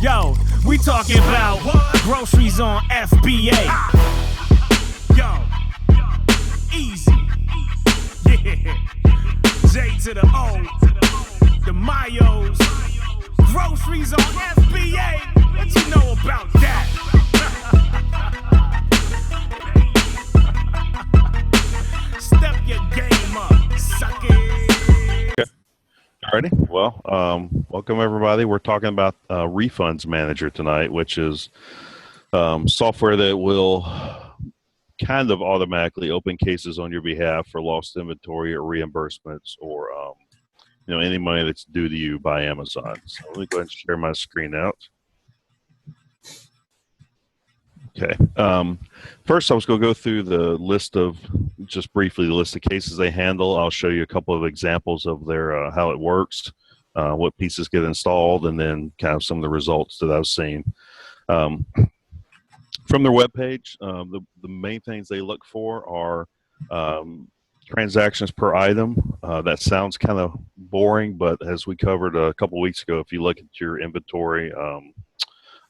Yo, we talking about groceries on FBA. Yo, easy. Yeah. J to the O, the Mayos. Groceries on FBA. What you know about that? Step your game up, suck it. Alrighty. Well, welcome everybody. We're talking about Refunds Manager tonight, which is software that will kind of automatically open cases on your behalf for lost inventory or reimbursements or any money that's due to you by Amazon. So let me go ahead and share my screen out. Okay. First, I was going to go through the list of, just briefly, the list of cases they handle. I'll show you a couple of examples of their how it works, what pieces get installed, and then kind of some of the results that I've seen. From their webpage, the main things they look for are transactions per item. That sounds kind of boring, but as we covered a couple weeks ago, if you look at your inventory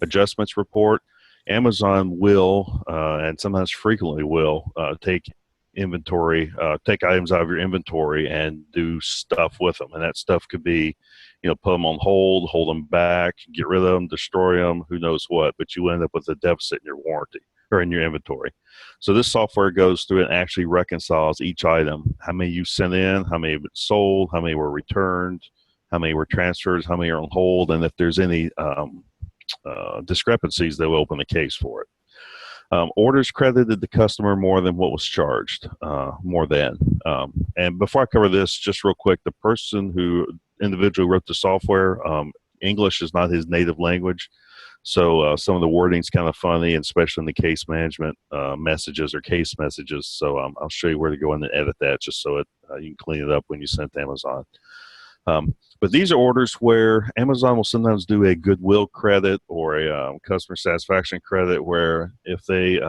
adjustments report, Amazon will, and sometimes frequently will, take items out of your inventory and do stuff with them. And that stuff could be, put them on hold them back, get rid of them, destroy them, who knows what, but you end up with a deficit in your warranty or in your inventory. So this software goes through and actually reconciles each item, how many you sent in, how many have been sold, how many were returned, how many were transferred, how many are on hold, and if there's any discrepancies, they will open a case for it. Orders credited the customer more than what was charged, and before I cover this, just real quick, the person who individually wrote the software, English is not his native language, so some of the wording's kind of funny, especially in the case management messages or case messages. So I'll show you where to go in and edit that, just so you can clean it up when you send it to Amazon. But these are orders where Amazon will sometimes do a goodwill credit or a customer satisfaction credit, where if they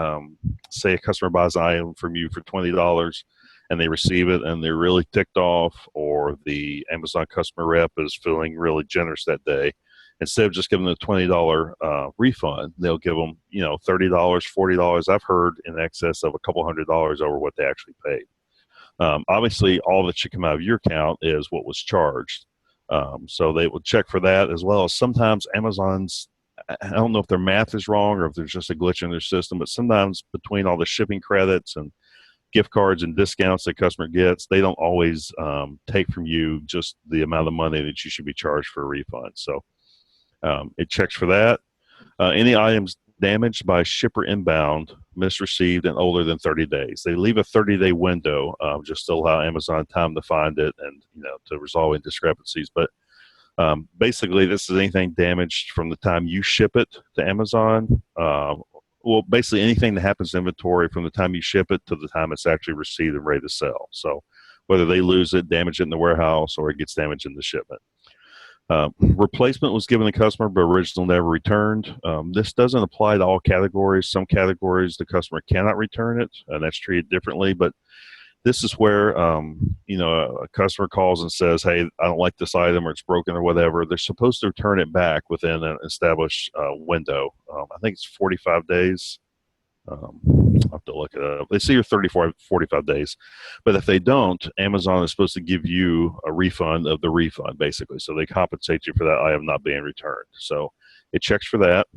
say a customer buys an item from you for $20 and they receive it and they're really ticked off, or the Amazon customer rep is feeling really generous that day, instead of just giving them a $20 refund, they'll give them $30, $40. I've heard in excess of a couple $100 over what they actually paid. Obviously, all that should come out of your account is what was charged. So they will check for that, as well as sometimes Amazon's, I don't know if their math is wrong or if there's just a glitch in their system, but sometimes between all the shipping credits and gift cards and discounts the customer gets, they don't always take from you just the amount of money that you should be charged for a refund. So it checks for that. Any items damaged by shipper inbound, misreceived, and older than 30 days. They leave a 30-day window just to allow Amazon time to find it and to resolve any discrepancies. But basically, this is anything damaged from the time you ship it to Amazon. Well, basically anything that happens in inventory from the time you ship it to the time it's actually received and ready to sell. So whether they lose it, damage it in the warehouse, or it gets damaged in the shipment. Replacement was given to the customer, but original never returned. This doesn't apply to all categories. Some categories, the customer cannot return it, and that's treated differently. But this is where, a customer calls and says, hey, I don't like this item, or it's broken or whatever. They're supposed to return it back within an established window. I think it's 45 days. I'll have to look it up. They say you're 45 days. But if they don't, Amazon is supposed to give you a refund of the refund, basically. So they compensate you for that item not being returned. So it checks for that.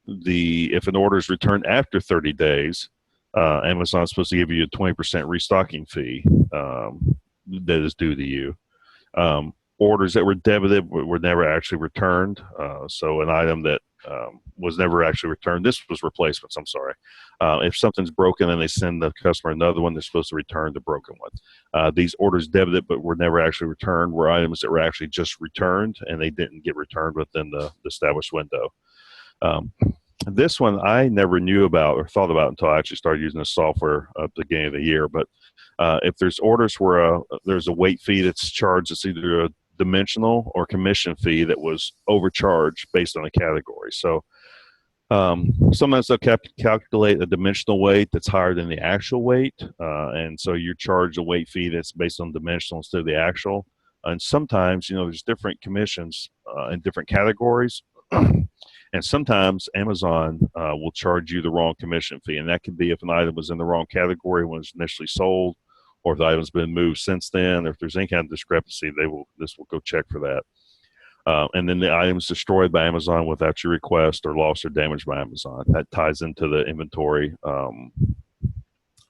If an order is returned after 30 days, Amazon is supposed to give you a 20% restocking fee that is due to you. Orders that were debited were never actually returned. So an item that was never actually returned. This was replacements, I'm sorry. If something's broken and they send the customer another one, they're supposed to return the broken one. These orders debited but were never actually returned were items that were actually just returned, and they didn't get returned within the established window. This one I never knew about or thought about until I actually started using this software at the beginning of the year. But if there's orders where there's a weight fee that's charged, it's either a dimensional or commission fee that was overcharged based on a category. So sometimes they'll calculate a dimensional weight that's higher than the actual weight, and so you're charged a weight fee that's based on dimensional instead of the actual. And sometimes, there's different commissions in different categories. And sometimes Amazon will charge you the wrong commission fee. And that could be if an item was in the wrong category when it was initially sold, or if the item's been moved since then, or if there's any kind of discrepancy, this will go check for that. And then the item's destroyed by Amazon without your request, or lost or damaged by Amazon. That ties into the inventory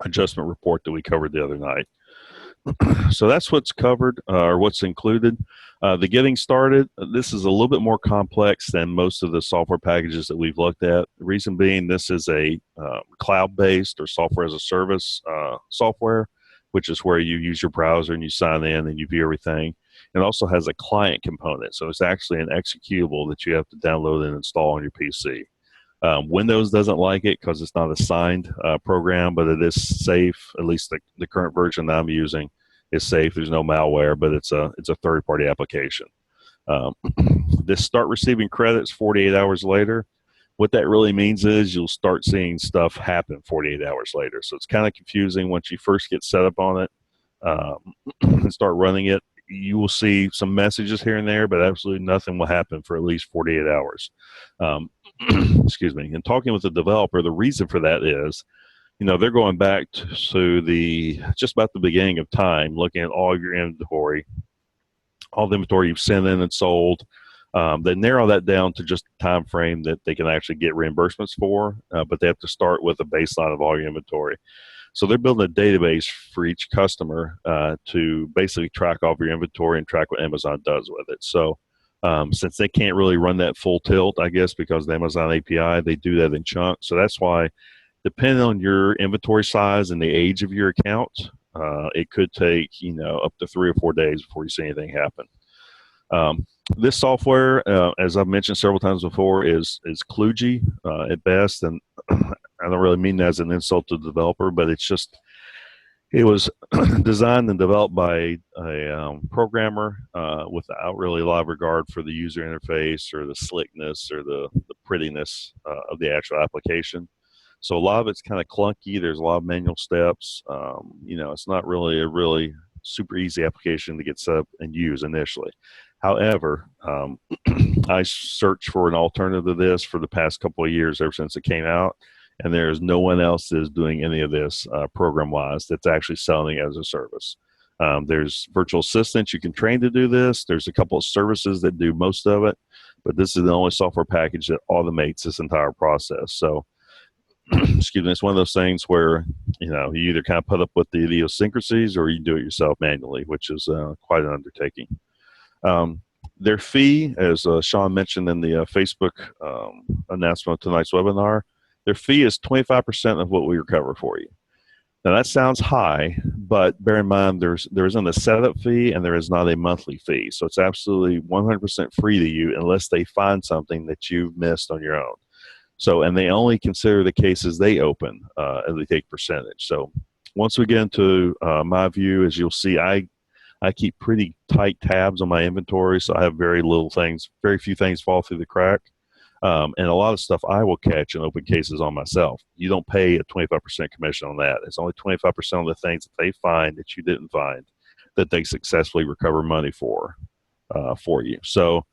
adjustment report that we covered the other night. So that's what's covered, or what's included. The getting started, this is a little bit more complex than most of the software packages that we've looked at. The reason being, this is a cloud-based or software as a service software, which is where you use your browser and you sign in and you view everything. It also has a client component, so it's actually an executable that you have to download and install on your PC. Windows doesn't like it because it's not a signed program, but it is safe. At least the current version that I'm using is safe. There's no malware, but it's a third-party application. This start receiving credits 48 hours later. What that really means is you'll start seeing stuff happen 48 hours later. So it's kind of confusing once you first get set up on it and start running it. You will see some messages here and there, but absolutely nothing will happen for at least 48 hours. Excuse me. And talking with the developer, the reason for that is, they're going back to just about the beginning of time, looking at all of your inventory, all the inventory you've sent in and sold. They narrow that down to just the time frame that they can actually get reimbursements for, but they have to start with a baseline of all your inventory. So they're building a database for each customer to basically track all of your inventory and track what Amazon does with it. So since they can't really run that full tilt, I guess, because of the Amazon API, they do that in chunks. So that's why, depending on your inventory size and the age of your account, it could take, up to 3 or 4 days before you see anything happen. This software, as I've mentioned several times before, is kludgy at best, and I don't really mean that as an insult to the developer, but it was designed and developed by a programmer without really a lot of regard for the user interface or the slickness or the prettiness of the actual application. So a lot of it's kind of clunky. There's a lot of manual steps. It's not really a really super easy application to get set up and use initially. However, I searched for an alternative to this for the past couple of years, ever since it came out, and there's no one else that is doing any of this program-wise that's actually selling it as a service. There's virtual assistants you can train to do this. There's a couple of services that do most of it, but this is the only software package that automates this entire process. So, excuse me, it's one of those things where, you either kind of put up with the idiosyncrasies or you do it yourself manually, which is quite an undertaking. Their fee, as Sean mentioned in the Facebook announcement of tonight's webinar, their fee is 25% of what we recover for you. Now that sounds high, but bear in mind there isn't a setup fee and there is not a monthly fee. So it's absolutely 100% free to you unless they find something that you've missed on your own. So, and they only consider the cases they open, and they take percentage. So once we get into my view, as you'll see, I keep pretty tight tabs on my inventory, so I have very few things fall through the crack. And a lot of stuff I will catch and open cases on myself. You don't pay a 25% commission on that. It's only 25% of the things that they find that you didn't find that they successfully recover money for you. So,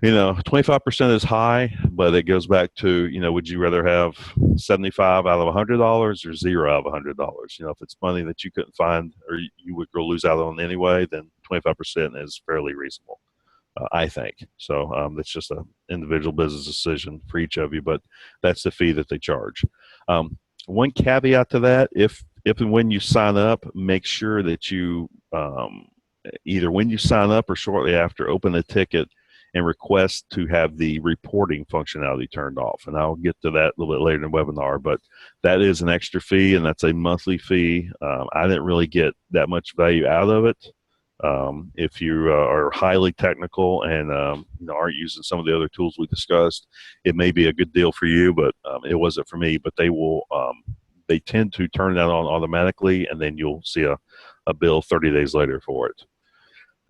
25% is high, but it goes back to, would you rather have 75 out of $100 or 0 out of $100? If it's money that you couldn't find or you would go lose out on anyway, then 25% is fairly reasonable, I think. So that's just an individual business decision for each of you, but that's the fee that they charge. One caveat to that, if and when you sign up, make sure that you either when you sign up or shortly after, open a ticket and request to have the reporting functionality turned off. And I'll get to that a little bit later in the webinar, but that is an extra fee and that's a monthly fee. I didn't really get that much value out of it. If you are highly technical and aren't using some of the other tools we discussed, it may be a good deal for you, but it wasn't for me. But they tend to turn that on automatically, and then you'll see a bill 30 days later for it.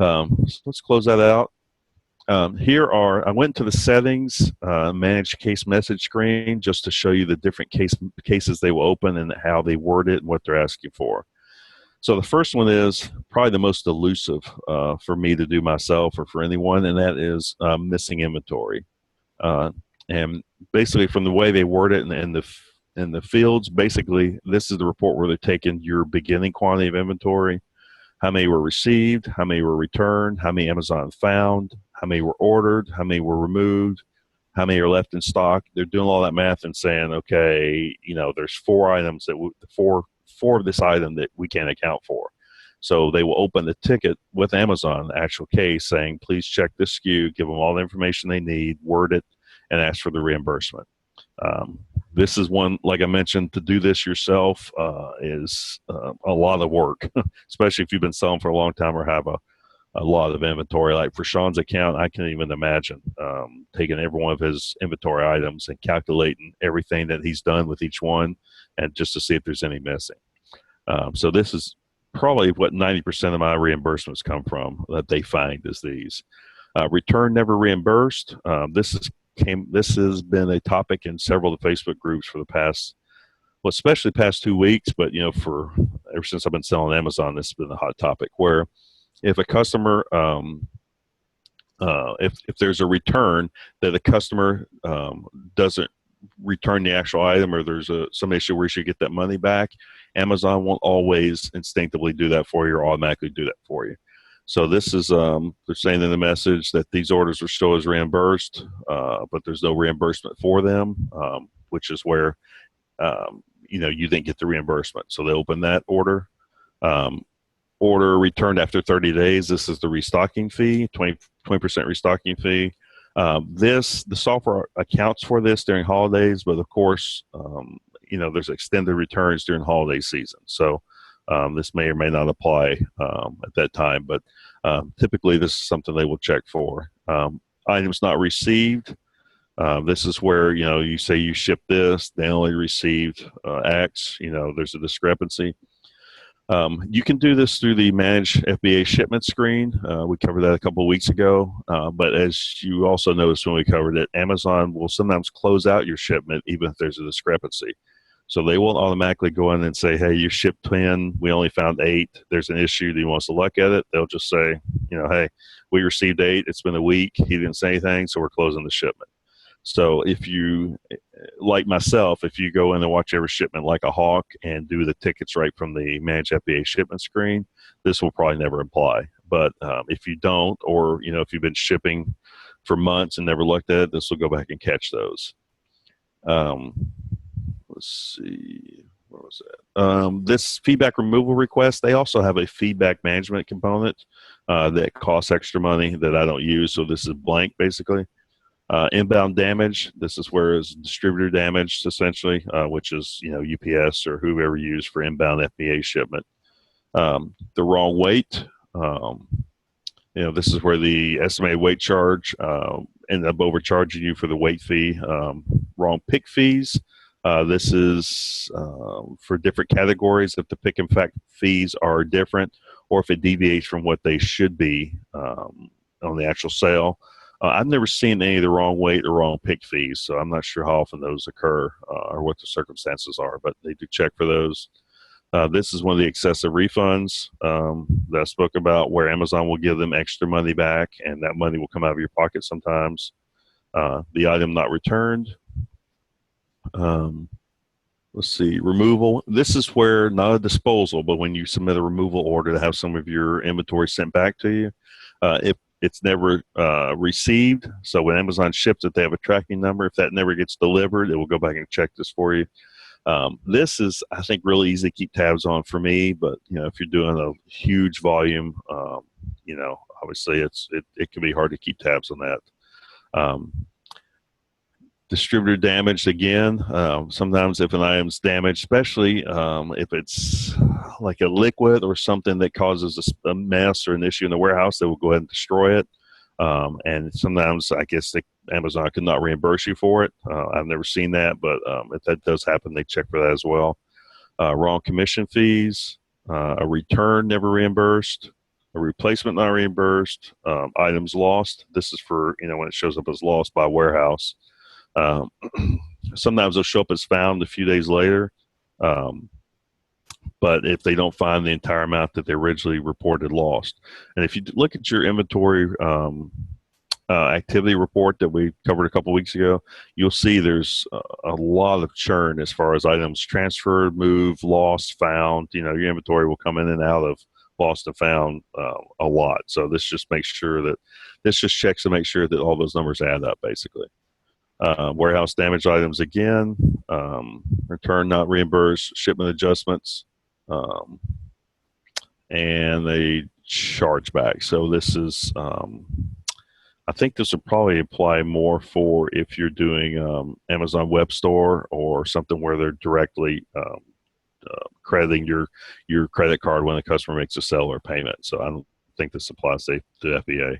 So let's close that out. I went to the settings, manage case message screen, just to show you the different cases they will open and how they word it and what they're asking for. So the first one is probably the most elusive for me to do myself or for anyone, and that is missing inventory. Uh, and basically, from the way they word it in the fields, basically, this is the report where they're taking your beginning quantity of inventory, how many were received, how many were returned, how many Amazon found, how many were ordered, how many were removed, how many are left in stock. They're doing all that math and saying, okay, there's 4 items four of this item that we can't account for. So they will open the ticket with Amazon, the actual case, saying, please check this SKU, give them all the information they need, word it, and ask for the reimbursement. This is one, like I mentioned, to do this yourself is a lot of work, especially if you've been selling for a long time or have a lot of inventory. Like for Sean's account, I can't even imagine taking every one of his inventory items and calculating everything that he's done with each one and just to see if there's any missing. So this is probably what 90% of my reimbursements come from that they find is these. Return never reimbursed. This has been a topic in several of the Facebook groups for the past, well, especially the past 2 weeks, but for ever since I've been selling Amazon, this has been a hot topic where if a customer, if there's a return that a customer doesn't return the actual item or there's some issue where you should get that money back, Amazon won't always instinctively do that for you or automatically do that for you. So this is, they're saying in the message that these orders are still as reimbursed, but there's no reimbursement for them, which is where, you didn't get the reimbursement. So they open that order. Order returned after 30 days. This is the restocking fee, 20% restocking fee. The software accounts for this during holidays, but of course, there's extended returns during holiday season. So this may or may not apply at that time, but typically this is something they will check for. Items not received. This is where, you say you shipped this, they only received X, there's a discrepancy. You can do this through the Manage FBA shipment screen. We covered that a couple of weeks ago. But as you also noticed when we covered it, Amazon will sometimes close out your shipment even if there's a discrepancy. So they won't automatically go in and say, hey, you shipped 10, we only found 8. There's an issue. Do you want us to look at it? They'll just say, hey, we received 8. It's been a week. He didn't say anything, so we're closing the shipment. So if you, like myself, if you go in and watch every shipment like a hawk and do the tickets right from the Manage FBA shipment screen, this will probably never apply. But if you don't, or if you've been shipping for months and never looked at it, this will go back and catch those. Let's see, what was that? This feedback removal request, they also have a feedback management component that costs extra money that I don't use. So this is blank basically. Inbound damage, this is where it's distributor damage essentially, which is UPS or whoever you use for inbound FBA shipment. The wrong weight, this is where the estimated weight charge ended up overcharging you for the weight fee. Wrong pick fees. This is for different categories. If the pick and pack fees are different, or if it deviates from what they should be on the actual sale. I've never seen any of the wrong weight or wrong pick fees, so I'm not sure how often those occur or what the circumstances are, but they do check for those. This is one of the excessive refunds that I spoke about, where Amazon will give them extra money back, and that money will come out of your pocket sometimes. The item not returned. Let's see, removal. This is where, not a disposal, but when you submit a removal order to have some of your inventory sent back to you, if it's never received. So when Amazon ships it, they have a tracking number. If that never gets delivered, it will go back and check this for you. This is, I think, really easy to keep tabs on for me. But if you're doing a huge volume, obviously it can be hard to keep tabs on that. Distributor damage again. Sometimes if an item's damaged, especially if it's like a liquid or something that causes a mess or an issue in the warehouse, they will go ahead and destroy it. And sometimes I guess Amazon could not reimburse you for it. I've never seen that, but if that does happen, they check for that as well. Wrong commission fees, a return never reimbursed, a replacement not reimbursed, items lost. This is for when it shows up as lost by warehouse. Sometimes they'll show up as found a few days later. but if they don't find the entire amount that they originally reported lost. And if you look at your inventory activity report that we covered a couple weeks ago, you'll see there's a lot of churn as far as items transferred, moved, lost, found. You know, your inventory will come in and out of lost and found a lot. So this just makes sure that this just checks to make sure that all those numbers add up, basically. Warehouse damage items again, return not reimbursed, shipment adjustments, and a chargeback. So this is, I think this would probably apply more for if you're doing Amazon Web Store or something where they're directly crediting your credit card when the customer makes a sale or payment. So I don't think this applies to FBA.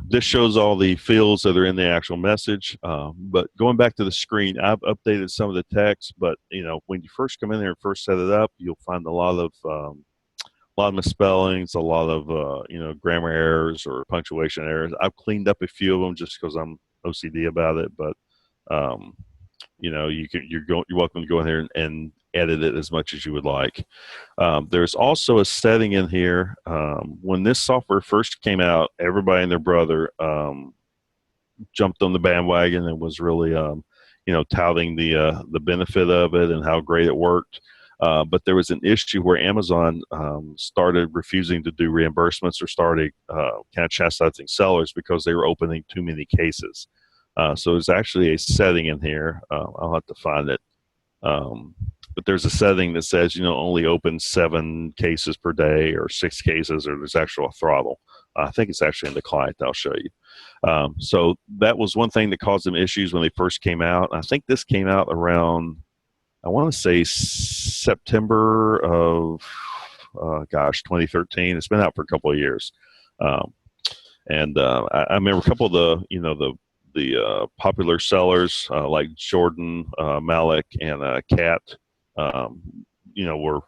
This shows all the fields that are in the actual message. But going back to the screen, I've updated some of the text. But you know, when you first come in there and first set it up, you'll find a lot of misspellings, a lot of you know, grammar errors or punctuation errors. I've cleaned up a few of them just because I'm OCD about it. But you know, you're welcome to go in here and edit it as much as you would like. There's also a setting in here. When this software first came out, everybody and their brother jumped on the bandwagon and was really you know, touting the benefit of it and how great it worked. But there was an issue where Amazon started refusing to do reimbursements or started kind of chastising sellers because they were opening too many cases. So there's actually a setting in here. I'll have to find it. But there's a setting that says, you know, only open 7 cases per day or 6 cases, or there's actual throttle. I think it's actually in the client. I'll show you. So that was one thing that caused them issues when they first came out. I think this came out around, I want to say September of, 2013. It's been out for a couple of years. I remember a couple of the, you know, the popular sellers like Jordan, Malik, and Kat, you know, were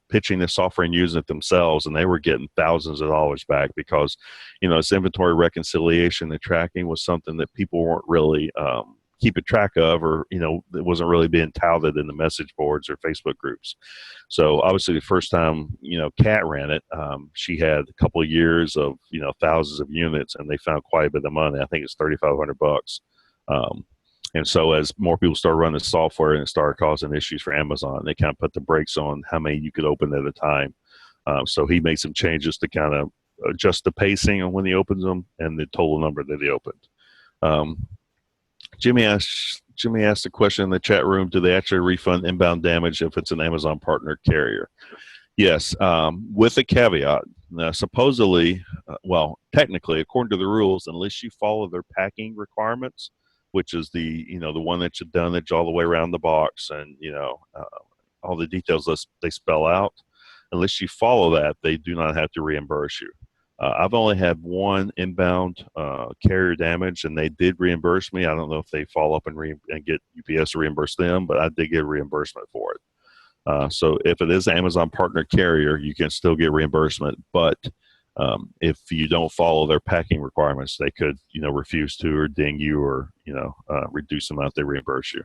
pitching this software and using it themselves, and they were getting thousands of dollars back because, you know, this inventory reconciliation and tracking was something that people weren't really keeping track of, or, you know, it wasn't really being touted in the message boards or Facebook groups. So obviously the first time, you know, Kat ran it, she had a couple of years of, you know, thousands of units, and they found quite a bit of money. I think it's $3,500. And so as more people started running the software and it started causing issues for Amazon, they kind of put the brakes on how many you could open at a time. So he made some changes to kind of adjust the pacing on when he opens them and the total number that he opened. Jimmy asked a question in the chat room: do they actually refund inbound damage if it's an Amazon partner carrier? Yes, with a caveat. Now, supposedly, well, technically, according to the rules, unless you follow their packing requirements, which is the, you know, the one that you've done, that's all the way around the box, and, you know, all the details they spell out, unless you follow that, they do not have to reimburse you. I've only had one inbound carrier damage, and they did reimburse me. I don't know if they follow up and get UPS to reimburse them, but I did get a reimbursement for it. So if it is an Amazon partner carrier, you can still get reimbursement, but if you don't follow their packing requirements, they could, you know, refuse to, or ding you, or, you know, reduce the amount they reimburse you.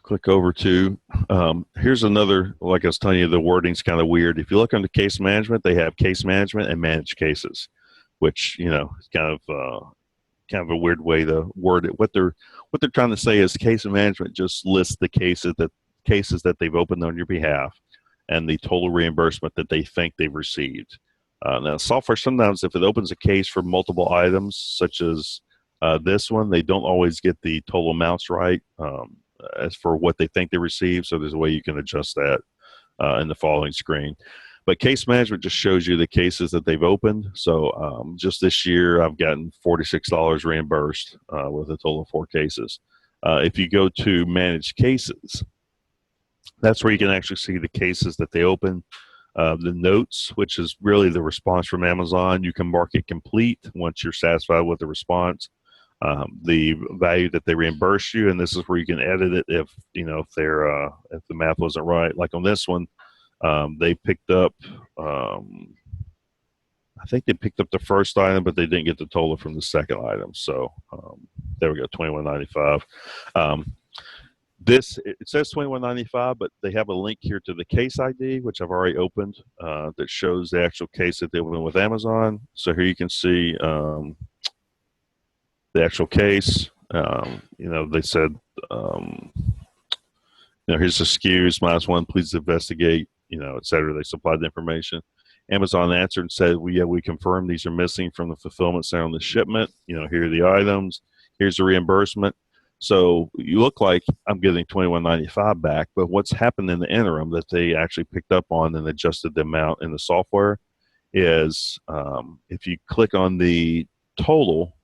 Click over to, here's another, like I was telling you, the wording's kind of weird. If you look under case management, they have case management and managed cases, which, you know, is kind of a weird way to word it. What they're trying to say is case management just lists the cases that they've opened on your behalf and the total reimbursement that they think they've received. Now, software, sometimes if it opens a case for multiple items, such as this one, they don't always get the total amounts right as for what they think they received. So there's a way you can adjust that in the following screen. But case management just shows you the cases that they've opened. So just this year, I've gotten $46 reimbursed with a total of 4 cases. If you go to manage cases, that's where you can actually see the cases that they open. The notes, which is really the response from Amazon, you can mark it complete once you're satisfied with the response. The value that they reimburse you, and this is where you can edit it if, you know, if the math wasn't right. Like on this one, they picked up, I think they picked up the first item, but they didn't get the total from the second item. So there we go, $21.95. This, it says 21.95, but they have a link here to the case ID, which I've already opened, that shows the actual case that they went with Amazon. So here you can see the actual case. You know, they said, you know, here's the SKUs, -1, please investigate, you know, et cetera. They supplied the information. Amazon answered and said, well, yeah, we confirm these are missing from the fulfillment center on the shipment. You know, here are the items. Here's the reimbursement. So you look like I'm getting $21.95 back, but what's happened in the interim that they actually picked up on and adjusted the amount in the software is if you click on the total,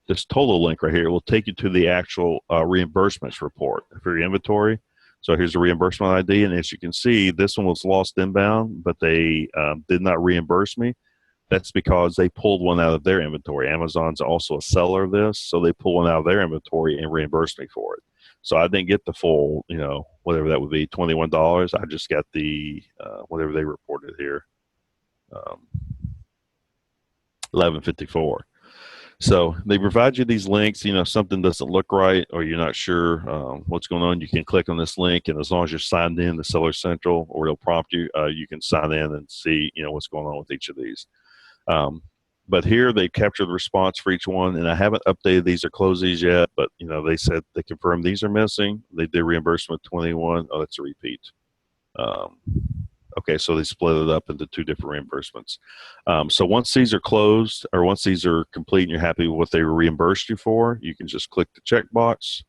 this total link right here, it will take you to the actual reimbursements report for your inventory. So here's the reimbursement ID, and as you can see, this one was lost inbound, but they did not reimburse me. That's because they pulled one out of their inventory. Amazon's also a seller of this, so they pulled one out of their inventory and reimbursed me for it. So I didn't get the full, you know, whatever that would be, $21. I just got the whatever they reported here, $11.54. So they provide you these links. You know, if something doesn't look right or you're not sure what's going on, you can click on this link, and as long as you're signed in to Seller Central, or it'll prompt you, you can sign in and see, you know, what's going on with each of these. But here they captured the response for each one, and I haven't updated these or closed these yet, but, you know, they said they confirmed these are missing. They did reimbursement 21. Oh, that's a repeat. Okay, so they split it up into two different reimbursements. So once these are closed, or once these are complete and you're happy with what they reimbursed you for, you can just click the checkbox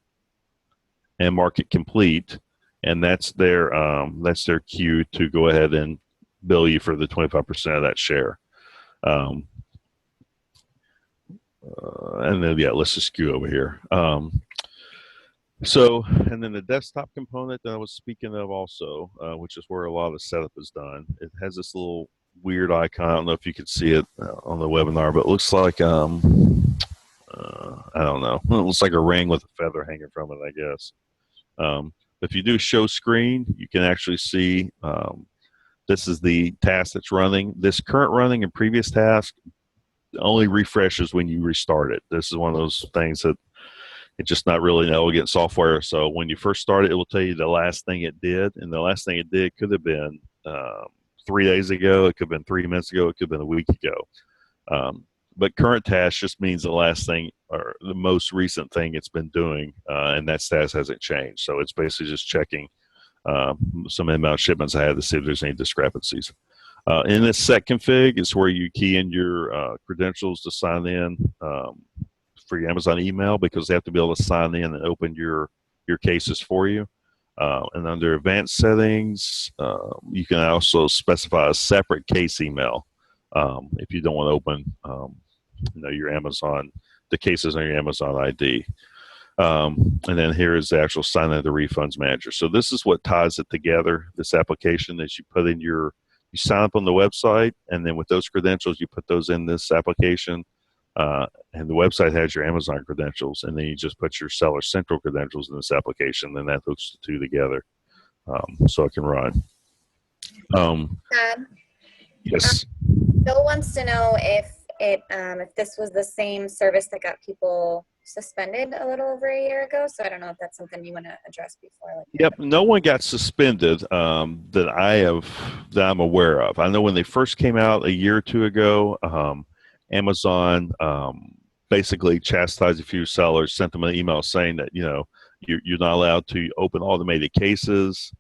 and mark it complete, and that's their cue to go ahead and bill you for the 25% of that share. And then, yeah, let's just skew over here. So, and then the desktop component that I was speaking of also, which is where a lot of the setup is done. It has this little weird icon. I don't know if you could see it on the webinar, but it looks like, I don't know. It looks like a ring with a feather hanging from it, I guess. If you do show screen, you can actually see this is the task that's running. This current running and previous task only refreshes when you restart it. This is one of those things that it's just not really an elegant software. So when you first start it, it will tell you the last thing it did. And the last thing it did could have been 3 days ago. It could have been 3 minutes ago. It could have been a week ago. But current task just means the last thing or the most recent thing it's been doing. And that status hasn't changed. So it's basically just checking some inbound shipments I had to see if there's any discrepancies. In this set config is where you key in your credentials to sign in for your Amazon email, because they have to be able to sign in and open your cases for you. And under advanced settings, you can also specify a separate case email if you don't want to open you know, your Amazon, the cases on your Amazon ID. And then here is the actual sign in the RefundManager. So this is what ties it together. This application is you put in you sign up on the website, and then with those credentials, you put those in this application. And the website has your Amazon credentials, and then you just put your Seller Central credentials in this application, and that hooks the two together so it can run. Yes. Bill wants to know if this was the same service that got people suspended a little over a year ago. So I don't know if that's something you want to address before. Yep, no one got suspended that I'm aware of. I know when they first came out a year or two ago, Amazon basically chastised a few sellers, sent them an email saying that, you know, you're not allowed to open automated cases.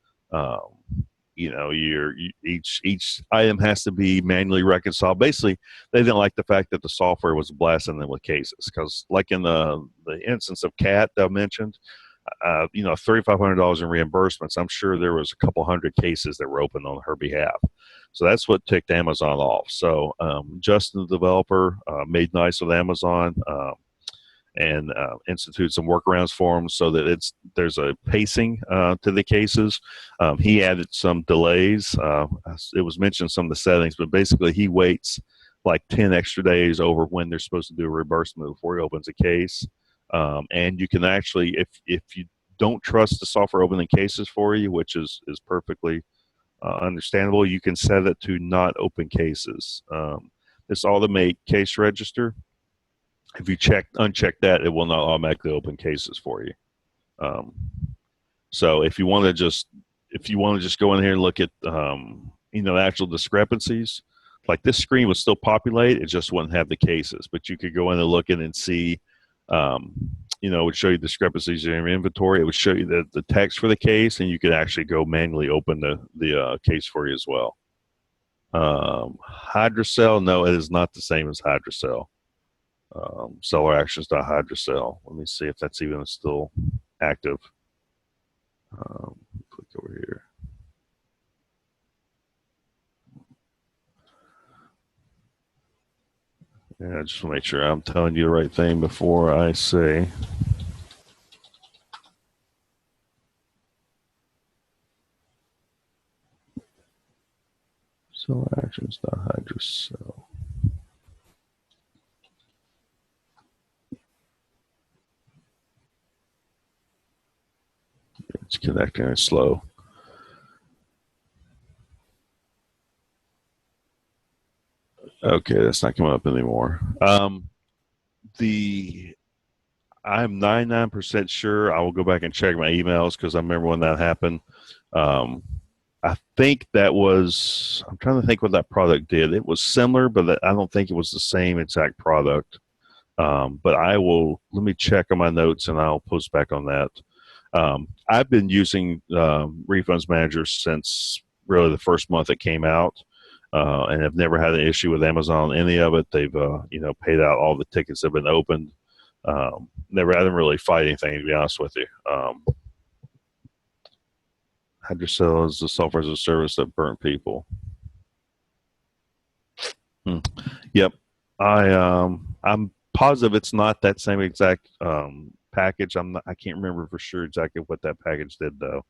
You know, each item has to be manually reconciled. Basically, they didn't like the fact that the software was blasting them with cases, because like in the instance of Kat that I mentioned, you know, $3,500 in reimbursements, I'm sure there was a couple hundred cases that were opened on her behalf. So that's what ticked Amazon off. So Justin, the developer, made nice with Amazon and instituted some workarounds for them so that there's a pacing to the cases. He added some delays. It was mentioned some of the settings, but basically he waits like 10 extra days over when they're supposed to do a reimbursement before he opens a case. And you can actually, if you don't trust the software opening cases for you, which is perfectly understandable, you can set it to not open cases. This automate case register, if you uncheck that, it will not automatically open cases for you. So if you want to just go in here and look at the actual discrepancies, like this screen would still populate, it just wouldn't have the cases. But you could go in and look at it and see, it would show you discrepancies in your inventory. It would show you the text for the case, and you could actually go manually open the case for you as well. Hydrocell, no, it is not the same as Hydrocell. Selleractions.hydrocell. Let me see if that's even still active. Click over here. Yeah, I just want to make sure I'm telling you the right thing before I say. Selleractions.hydrocell. It's connecting. It's slow. Okay, that's not coming up anymore. I'm 99% sure. I will go back and check my emails because I remember when that happened. I think that was, I'm trying to think what that product did. It was similar, but I don't think it was the same exact product. But let me check on my notes and I'll post back on that. I've been using Refunds Manager since really the first month it came out. And have never had an issue with Amazon on any of it. They've, paid out all the tickets that have been opened. Never had them really fight anything, to be honest with you. Hydrocell is the software as a service that burnt people. Yep. I'm positive it's not that same exact package. I can't remember for sure exactly what that package did though.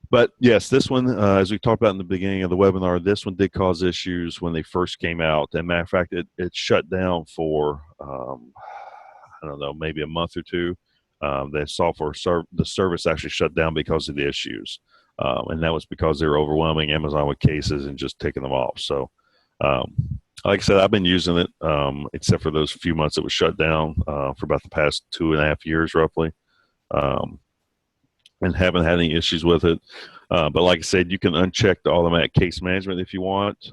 But yes, this one, as we talked about in the beginning of the webinar, this one did cause issues when they first came out. As a matter of fact, it shut down for, I don't know, maybe a month or two. The service actually shut down because of the issues. And that was because they were overwhelming Amazon with cases and just taking them off. So, like I said, I've been using it, except for those few months it was shut down for about the past 2.5 years, roughly. And haven't had any issues with it. But like I said, you can uncheck the automatic case management if you want,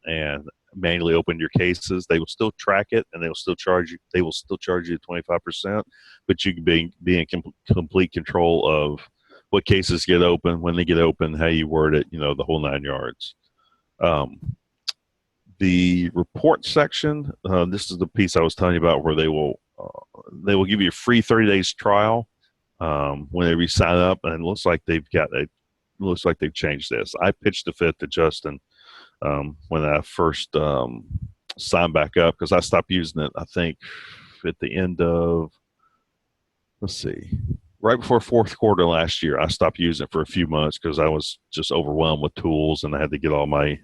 and manually open your cases. They will still track it, and they will still charge you. They will still charge you 25%, but you can be in complete control of what cases get open, when they get open, how you word it, the whole 9 yards. The report section. This is the piece I was telling you about, where they will give you a free 30 days trial. Whenever you sign up, and it looks like they've changed this. I pitched a fit to Justin when I first signed back up, because I stopped using it, I think, at the end of, right before fourth quarter last year. I stopped using it for a few months because I was just overwhelmed with tools and I had to get all my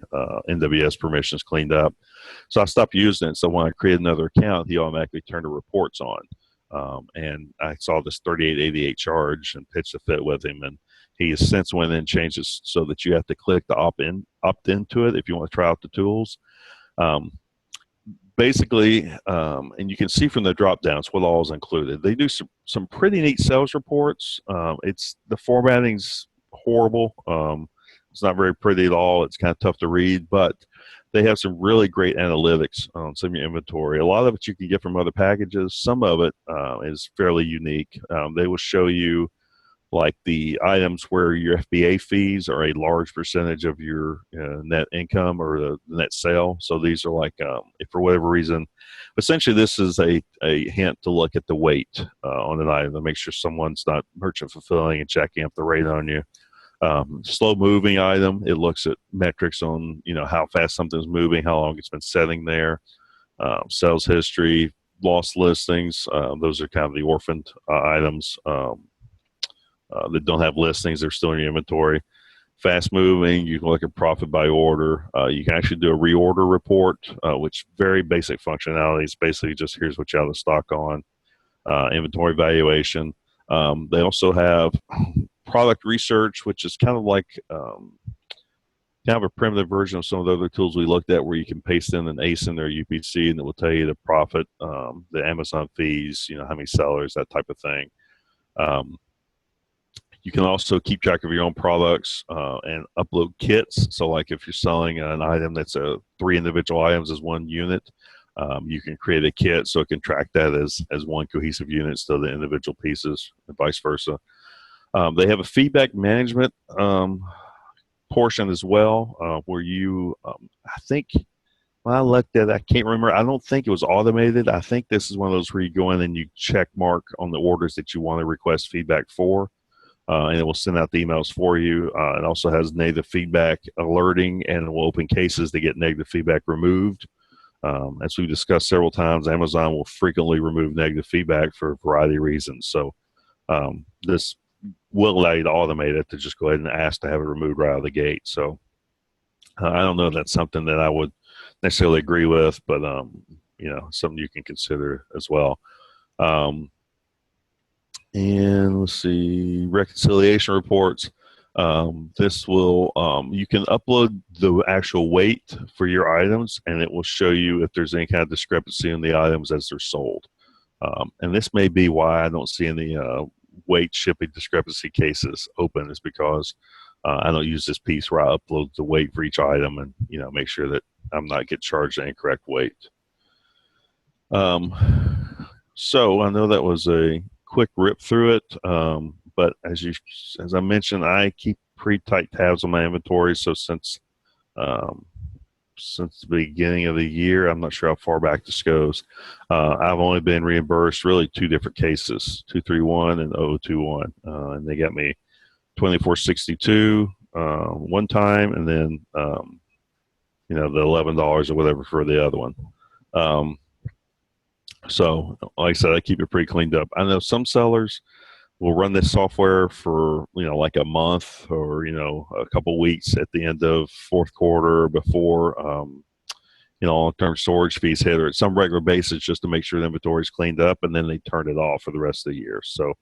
NWS permissions cleaned up. So I stopped using it. So when I created another account, he automatically turned the reports on. And I saw this $38.88 charge and pitched a fit with him, and he has since went in and changed it so that you have to click the opt into it if you want to try out the tools. Basically, and you can see from the drop downs what all is included. They do some pretty neat sales reports. The formatting's horrible. It's not very pretty at all. It's kind of tough to read, but they have some really great analytics on some of your inventory. A lot of it you can get from other packages. Some of it is fairly unique. They will show you like the items where your FBA fees are a large percentage of your net income or the net sale. So these are like, if for whatever reason, essentially this is a hint to look at the weight on an item to make sure someone's not merchant fulfilling and jacking up the rate on you. Slow moving item, it looks at metrics on how fast something's moving, how long it's been setting there. Sales history, lost listings, those are kind of the orphaned items that don't have listings, they're still in your inventory. Fast moving, you can look at profit by order. You can actually do a reorder report, which very basic functionality. It's basically just here's what you have the stock on. Inventory valuation. They also have product research, which is kind of like kind of a primitive version of some of the other tools we looked at, where you can paste in an ASIN or UPC and it will tell you the profit, the Amazon fees, how many sellers, that type of thing. You can also keep track of your own products and upload kits. So like if you're selling an item that's 3 individual items as one unit, you can create a kit so it can track that as one cohesive unit instead of the individual pieces and vice versa. They have a feedback management portion as well where you, I think, when I looked at it, I can't remember. I don't think it was automated. I think this is one of those where you go in and you check mark on the orders that you want to request feedback for. And it will send out the emails for you. It also has negative feedback alerting, and it will open cases to get negative feedback removed. As we've discussed several times, Amazon will frequently remove negative feedback for a variety of reasons. So this will allow you to automate it to just go ahead and ask to have it removed right out of the gate. So I don't know if that's something that I would necessarily agree with, but something you can consider as well. And let's see, reconciliation reports. This will, you can upload the actual weight for your items, and it will show you if there's any kind of discrepancy in the items as they're sold. And this may be why I don't see any weight shipping discrepancy cases open, is because I don't use this piece where I upload the weight for each item and make sure that I'm not getting charged the incorrect weight. So I know that was a quick rip through it, but as I mentioned, I keep pretty tight tabs on my inventory. So since the beginning of the year, I'm not sure how far back this goes, I've only been reimbursed really 2 different cases, 231 and 0021, and they got me $24.62 one time, and then the $11 or whatever for the other one. So like I said, I keep it pretty cleaned up. I know some sellers will run this software for like a month or a couple weeks at the end of fourth quarter before long-term storage fees hit, or at some regular basis, just to make sure the inventory is cleaned up, and then they turn it off for the rest of the year. So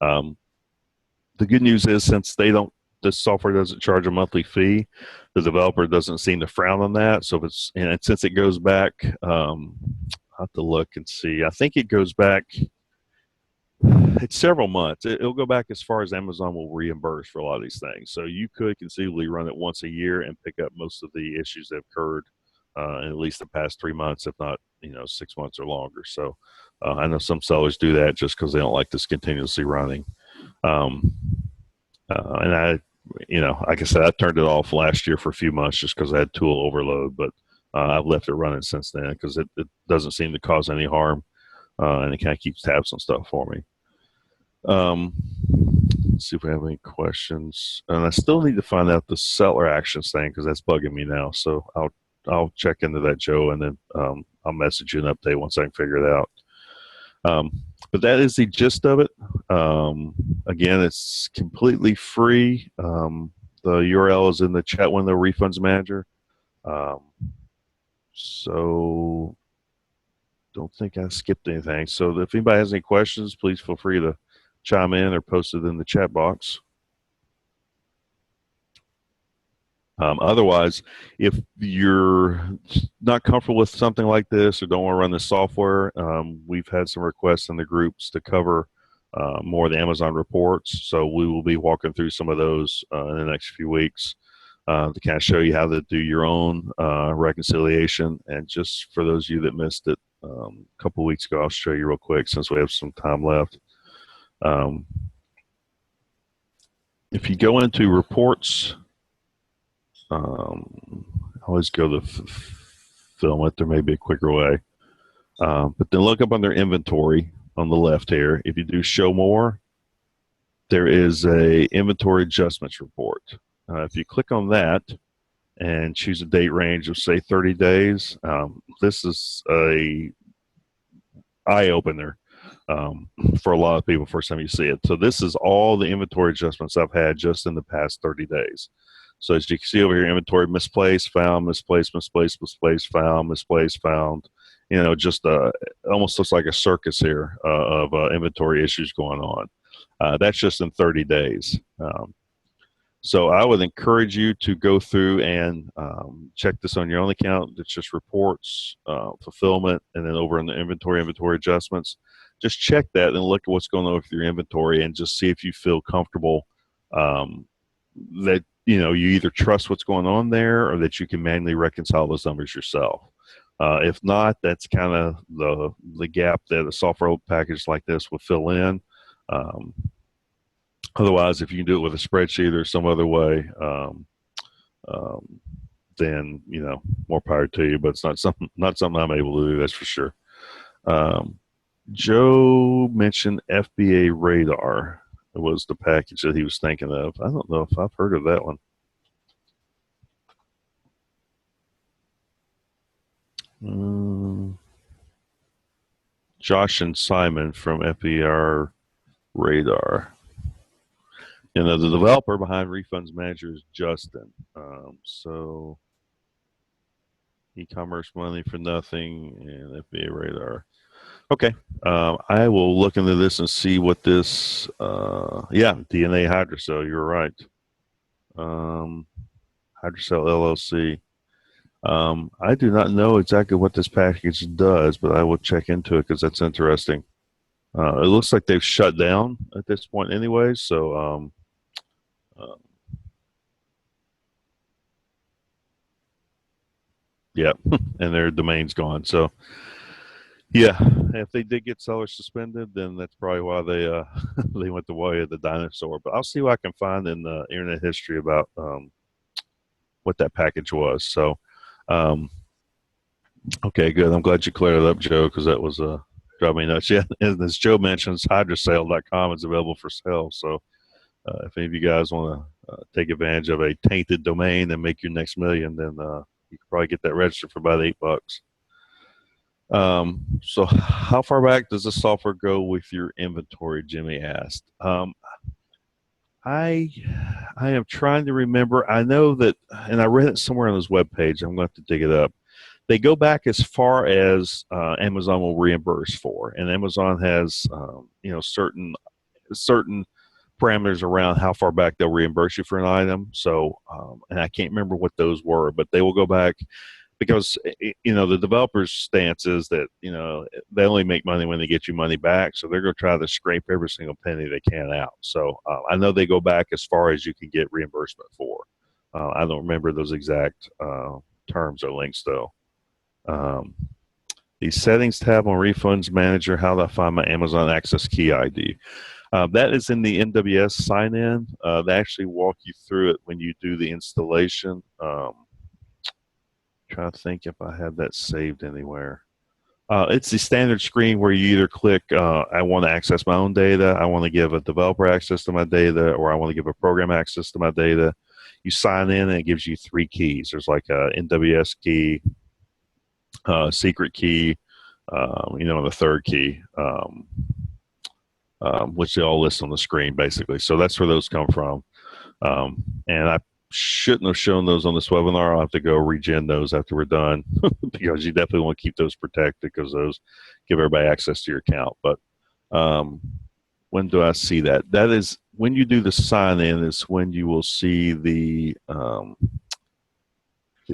the good news is, since this software doesn't charge a monthly fee, the developer doesn't seem to frown on that. So since it goes back, I'll have to look and see. I think it goes back, it's several months. It'll go back as far as Amazon will reimburse for a lot of these things. So you could conceivably run it once a year and pick up most of the issues that have occurred in at least the past 3 months, if not 6 months or longer. So I know some sellers do that just because they don't like this continuously running. And I, like I said, I turned it off last year for a few months just because I had tool overload, but I've left it running since then because it doesn't seem to cause any harm, and it kind of keeps tabs on stuff for me. Let's see if we have any questions. And I still need to find out the seller actions thing because that's bugging me now. So I'll check into that, Joe, and then I'll message you an update once I can figure it out. But that is the gist of it. Again, it's completely free. The URL is in the chat window, RefundManager. So don't think I skipped anything. So if anybody has any questions, please feel free to chime in or post it in the chat box. Otherwise, if you're not comfortable with something like this or don't want to run the software, we've had some requests in the groups to cover more of the Amazon reports. So we will be walking through some of those in the next few weeks to kind of show you how to do your own reconciliation. And just for those of you that missed it a couple of weeks ago, I'll show you real quick since we have some time left. If you go into reports, I always go to film it. There may be a quicker way. But then look up under inventory on the left here. If you do show more, there is a inventory adjustments report. If you click on that and choose a date range of say 30 days, this is a eye-opener for a lot of people first time you see it. So this is all the inventory adjustments I've had just in the past 30 days. So as you can see over here, inventory misplaced, found, misplaced, misplaced, misplaced, found, misplaced, found. Just almost looks like a circus here of inventory issues going on. That's just in 30 days. So I would encourage you to go through and check this on your own account. It's just reports, fulfillment, and then over in the inventory adjustments. Just check that and look at what's going on with your inventory and just see if you feel comfortable that you either trust what's going on there or that you can manually reconcile those numbers yourself. If not, that's kind of the gap that a software package like this will fill in. Otherwise, if you can do it with a spreadsheet or some other way, then more power to you. But it's not something I'm able to do. That's for sure. Joe mentioned FBA Radar. It was the package that he was thinking of. I don't know if I've heard of that one. Josh and Simon from FBR Radar. The developer behind RefundManager is Justin. So e-commerce money for nothing and FBA Radar. Okay. I will look into this and see what this, DNA Hydrocell, you're right. Hydrocell LLC. I do not know exactly what this package does, but I will check into it because that's interesting. It looks like they've shut down at this point anyway, so yeah, and their domain's gone. So yeah, if they did get sellers suspended, then that's probably why they they went the way of the dinosaur. But I'll see what I can find in the internet history about what that package was. So okay, good. I'm glad you cleared it up, Joe, because that was driving me nuts. Yeah, and as Joe mentions, hydrosale.com is available for sale. So if any of you guys want to take advantage of a tainted domain and make your next million, then you can probably get that registered for about $8. So how far back does the software go with your inventory? Jimmy asked. I am trying to remember. I know that, and I read it somewhere on his webpage. I'm going to have to dig it up. They go back as far as Amazon will reimburse for, and Amazon has certain parameters around how far back they'll reimburse you for an item. So, and I can't remember what those were, but they will go back because the developer's stance is that they only make money when they get you money back, so they're going to try to scrape every single penny they can out. So I know they go back as far as you can get reimbursement for. I don't remember those exact terms or links though. The settings tab on RefundManager, how do I find my Amazon Access Key ID? That is in the NWS sign-in. They actually walk you through it when you do the installation. Trying to think if I have that saved anywhere. It's the standard screen where you either click, I want to access my own data, I want to give a developer access to my data, or I want to give a program access to my data. You sign in and it gives you 3 keys. There's like a NWS key, secret key, and the third key, which they all list on the screen basically. So that's where those come from. And I shouldn't have shown those on this webinar. I'll have to go regen those after we're done because you definitely want to keep those protected because those give everybody access to your account. But when do I see that? That is when you do the sign in is when you will see the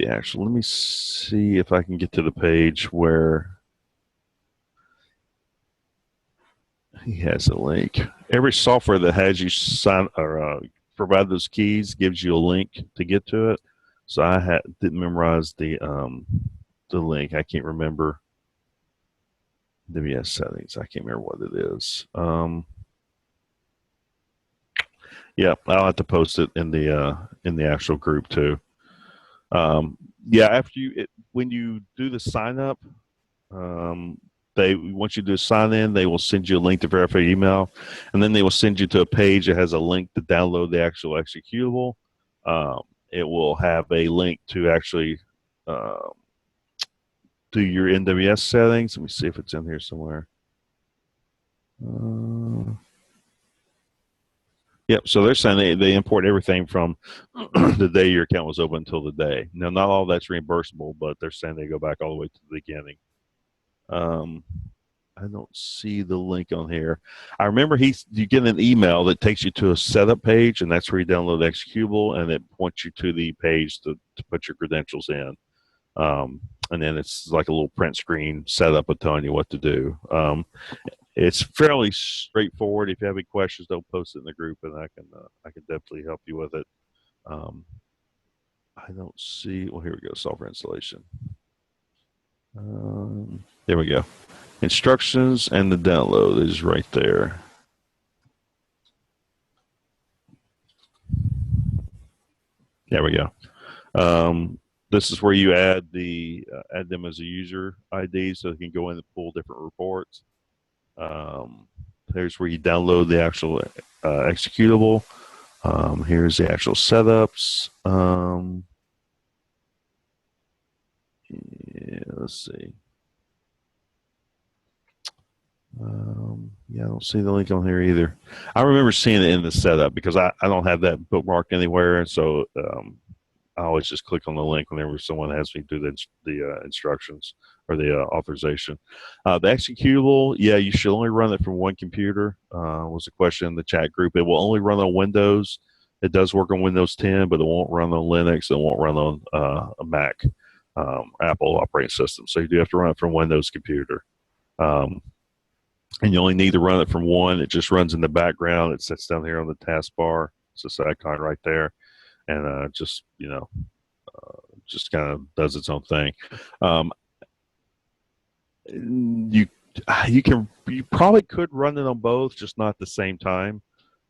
actual, let me see if I can get to the page where he has a link. Every software that has you sign or provide those keys gives you a link to get to it. So I didn't memorize the link. I can't remember WS settings. I can't remember what it is. Yeah, I'll have to post it in the actual group too. After when you do the sign up, once you do sign in, they will send you a link to verify your email, and then they will send you to a page that has a link to download the actual executable. It will have a link to actually do your NWS settings. Let me see if it's in here somewhere. Yep, so they're saying they import everything from the day your account was open until the day. Now, not all that's reimbursable, but they're saying they go back all the way to the beginning. I don't see the link on here. I remember you get an email that takes you to a setup page, and that's where you download the executable, and it points you to the page to put your credentials in. And then it's like a little print screen setup of telling you what to do. it's fairly straightforward. If you have any questions, don't post it in the group, and I can definitely help you with it. I don't see. Well, here we go. Software installation. There we go. Instructions and the download is right there. There we go. This is where you add them as a user ID, so they can go in and pull different reports. Here's where you download the actual executable. Here's the actual setups. Yeah, let's see. Yeah, I don't see the link on here either. I remember seeing it in the setup because I don't have that bookmarked anywhere, so I always just click on the link whenever someone has me do the instructions or the authorization. The executable, yeah, you should only run it from one computer. Was a question in the chat group. It will only run on Windows. It does work on Windows 10, but it won't run on Linux. It won't run on a Mac, Apple operating system. So you do have to run it from Windows computer. And you only need to run it from one. It just runs in the background. It sits down here on the taskbar. It's this icon right there. And just kind of does its own thing. You probably could run it on both, just not at the same time.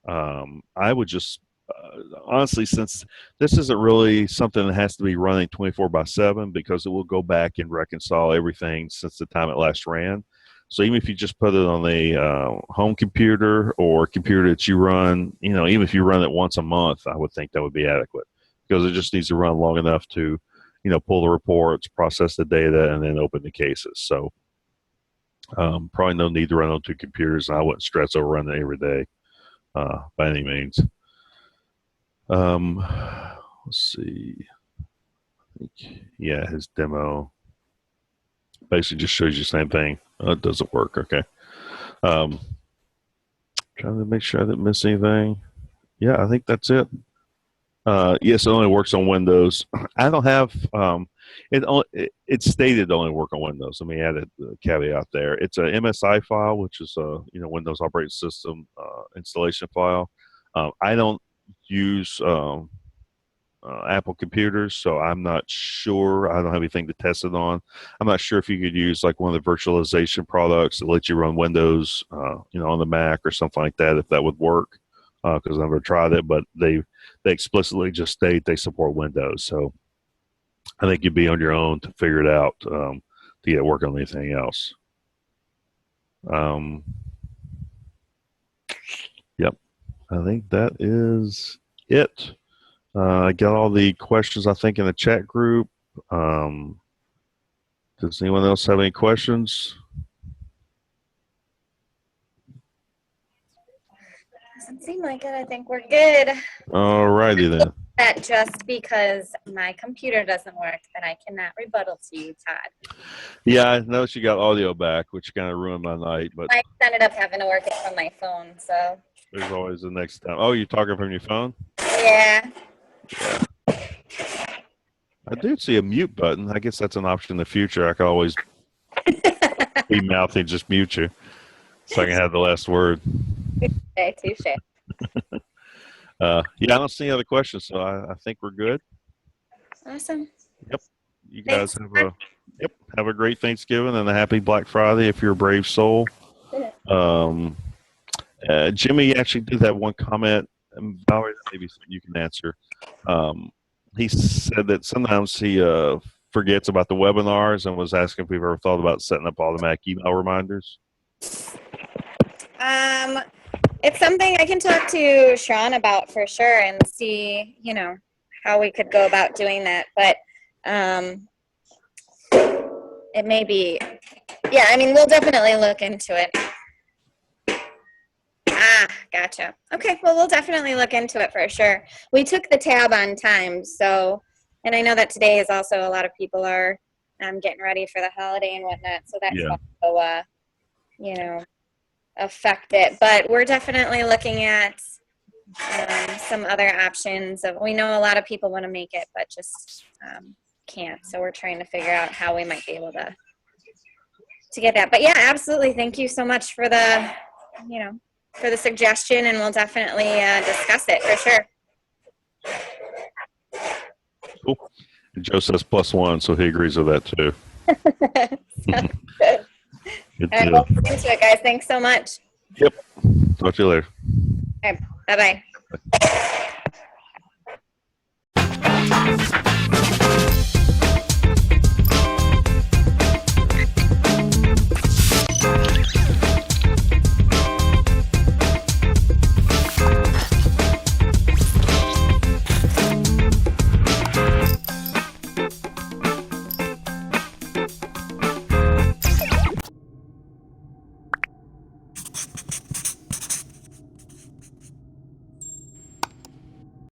I would just honestly, since this isn't really something that has to be running 24/7, because it will go back and reconcile everything since the time it last ran. So even if you just put it on a home computer or computer that you run, even if you run it once a month, I would think that would be adequate, because it just needs to run long enough to, pull the reports, process the data, and then open the cases. So probably no need to run on two computers, and I wouldn't stress over running it every day by any means. Let's see. Yeah, his demo basically just shows you the same thing. It doesn't work. Okay. Trying to make sure I didn't miss anything. Yeah, I think that's it. Yes, it only works on Windows. I don't have it's stated to only work on Windows. Let me add a caveat there. It's a MSI file, which is a Windows operating system installation file. I don't use Apple computers, so I'm not sure. I don't have anything to test it on. I'm not sure if you could use like one of the virtualization products that lets you run Windows, on the Mac or something like that, if that would work. Because I've never tried it, but they explicitly just state they support Windows. So I think you'd be on your own to figure it out to get it working on anything else. Yep, I think that is it. I got all the questions, I think, in the chat group. Does anyone else have any questions? Doesn't seem like it. I think we're good. All righty then. That just because my computer doesn't work, that I cannot rebuttal to you, Todd. Yeah, I noticed you got audio back, which kind of ruined my night. But I ended up having to work it from my phone, so. There's always the next time. Oh, you're talking from your phone? Yeah. Yeah. I do see a mute button. I guess that's an option in the future. I could always be mouthy and just mute you so I can have the last word. Okay, touche. Yeah, I don't see any other questions, so I think we're good. Awesome. Yep. You guys have a great Thanksgiving and a happy Black Friday if you're a brave soul. Jimmy actually did have one comment, and Valerie, maybe you can answer. He said that sometimes he forgets about the webinars and was asking if we've ever thought about setting up automatic email reminders. It's something I can talk to Sean about for sure and see, how we could go about doing that. But it may be, we'll definitely look into it. Gotcha. Okay, well, we'll definitely look into it for sure. We took the tab on time, so, and I know that today is also a lot of people are getting ready for the holiday and whatnot, so that's also, affect it. But we're definitely looking at some other options. We know a lot of people want to make it, but just can't, so we're trying to figure out how we might be able to get that. But yeah, absolutely. Thank you so much for the, for the suggestion, and we'll definitely discuss it for sure. Cool. And Joe says +1, so he agrees with that too. Sounds good. Good All right, deal. we'll get into it, guys. Thanks so much. Yep. Talk to you later. All right, bye-bye.